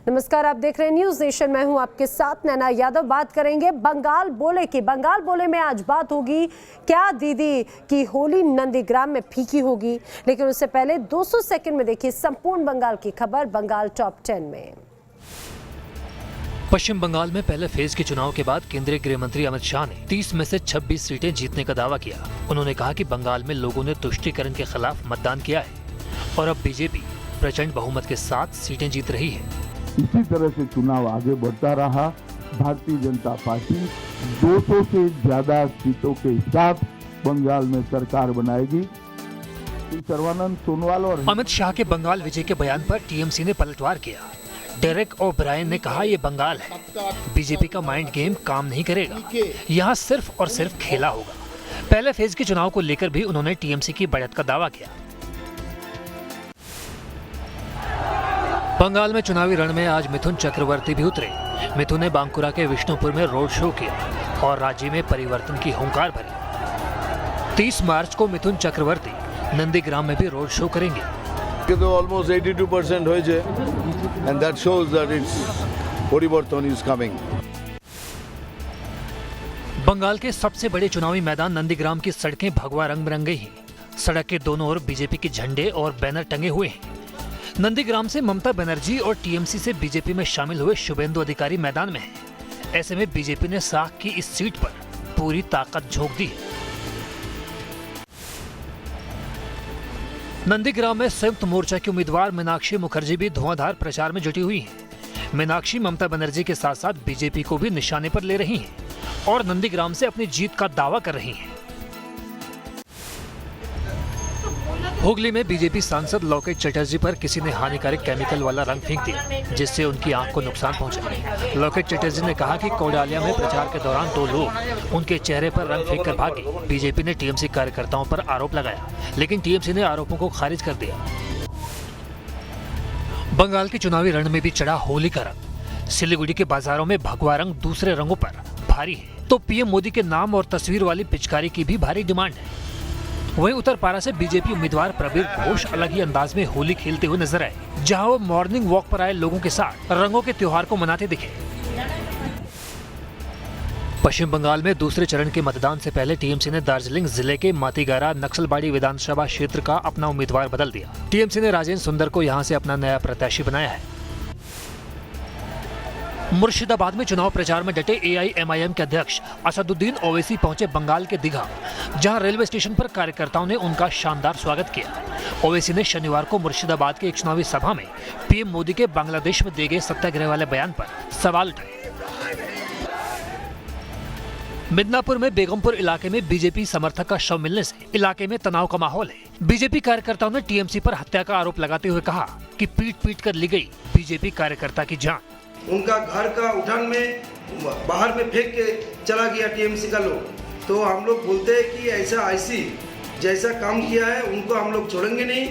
नमस्कार, आप देख रहे हैं न्यूज नेशन। मैं हूं आपके साथ नैना यादव। बात करेंगे बंगाल बोले की। बंगाल बोले में आज बात होगी क्या दीदी की होली नंदीग्राम में फीकी होगी, लेकिन उससे पहले 200 सेकंड में देखिए संपूर्ण बंगाल की खबर बंगाल टॉप 10 में। पश्चिम बंगाल में पहले फेज के चुनाव के बाद केंद्रीय गृह मंत्री अमित शाह ने 30 में से 26 सीटें जीतने का दावा किया। उन्होंने कहा कि बंगाल में लोगों ने तुष्टीकरण के खिलाफ मतदान किया है और अब बीजेपी प्रचंड बहुमत के साथ सीटें जीत रही है। इसी तरह से चुनाव आगे बढ़ता रहा। भारतीय जनता पार्टी 200 से ज्यादा सीटों के साथ बंगाल में सरकार बनाएगी। सर्बानंद सोनोवाल और अमित शाह के बंगाल विजय के बयान पर टीएमसी ने पलटवार किया। डेरेक ओब्रायन ने कहा, ये बंगाल है, बीजेपी का माइंड गेम काम नहीं करेगा, यहाँ सिर्फ और सिर्फ खेला होगा। पहले फेज के चुनाव को लेकर भी उन्होंने टीएमसी की बढ़त का दावा किया। बंगाल में चुनावी रण में आज मिथुन चक्रवर्ती भी उतरे। मिथुन ने बांकुरा के विष्णुपुर में रोड शो किया और राज्य में परिवर्तन की हुंकार भरी। 30 मार्च को मिथुन चक्रवर्ती नंदीग्राम में भी रोड शो करेंगे। almost 82% হয়েছে and that shows that it's পরিবর্তন is coming। बंगाल के सबसे बड़े चुनावी मैदान नंदीग्राम की सड़कें भगवा रंग बिरंगी हैं। सड़क के दोनों ओर बीजेपी के झंडे और बैनर टंगे हुए हैं। नंदीग्राम से ममता बनर्जी और टीएमसी से बीजेपी में शामिल हुए शुभेंदु अधिकारी मैदान में हैं। ऐसे में बीजेपी ने साख की इस सीट पर पूरी ताकत झोंक दी है। नंदीग्राम में संयुक्त मोर्चा की उम्मीदवार मीनाक्षी मुखर्जी भी धुआंधार प्रचार में जुटी हुई हैं। मीनाक्षी ममता बनर्जी के साथ साथ बीजेपी को भी निशाने पर ले रही हैं और नंदीग्राम से अपनी जीत का दावा कर रही हैं। हुगली में बीजेपी सांसद लोकेट चटर्जी पर किसी ने हानिकारक केमिकल वाला रंग फेंक दिया, जिससे उनकी आंख को नुकसान पहुंचा। लोकेट चटर्जी ने कहा कि कोडालिया में प्रचार के दौरान 2 लोग उनके चेहरे पर रंग फेंक कर भागे। बीजेपी ने टीएमसी कार्यकर्ताओं पर आरोप लगाया, लेकिन टीएमसी ने आरोपों को खारिज कर दिया। बंगाल के चुनावी रण में भी चढ़ा होली का रंग। सिलीगुड़ी के बाजारों में भगवा रंग दूसरे रंगों पर भारी है, तो पीएम मोदी के नाम और तस्वीर वाली पिचकारी की भी भारी डिमांड है। वहीं उत्तरपारा से बीजेपी उम्मीदवार प्रबीर घोष अलग ही अंदाज में होली खेलते हुए नजर आए, जहां वो मॉर्निंग वॉक पर आए लोगों के साथ रंगों के त्योहार को मनाते दिखे। पश्चिम बंगाल में दूसरे चरण के मतदान से पहले टीएमसी ने दार्जिलिंग जिले के मातीगारा नक्सलबाड़ी विधानसभा क्षेत्र का अपना उम्मीदवार बदल दिया। टीएमसी ने राजेंद्र सुंदर को यहां से अपना नया प्रत्याशी बनाया है। मुर्शिदाबाद में चुनाव प्रचार में डटे एआईएमआईएम के अध्यक्ष असदुद्दीन ओवैसी पहुंचे बंगाल के दीघा, जहां रेलवे स्टेशन पर कार्यकर्ताओं ने उनका शानदार स्वागत किया। ओवैसी ने शनिवार को मुर्शिदाबाद के एक चुनावी सभा में पीएम मोदी के बांग्लादेश में दिए गए सत्याग्रह वाले बयान पर सवाल उठाए। मिदनापुर में बेगमपुर इलाके में बीजेपी समर्थक का शव मिलने से इलाके में तनाव का माहौल है। बीजेपी कार्यकर्ताओं ने टीएमसी पर हत्या का आरोप लगाते हुए कहा कि पीट पीट कर ली गई बीजेपी कार्यकर्ता की जान। उनका घर का उठान में बाहर में फेंक के चला गया टीएमसी का लोग। तो हम लोग बोलते हैं कि ऐसा जैसा काम किया है उनको हम लोग छोड़ेंगे नहीं।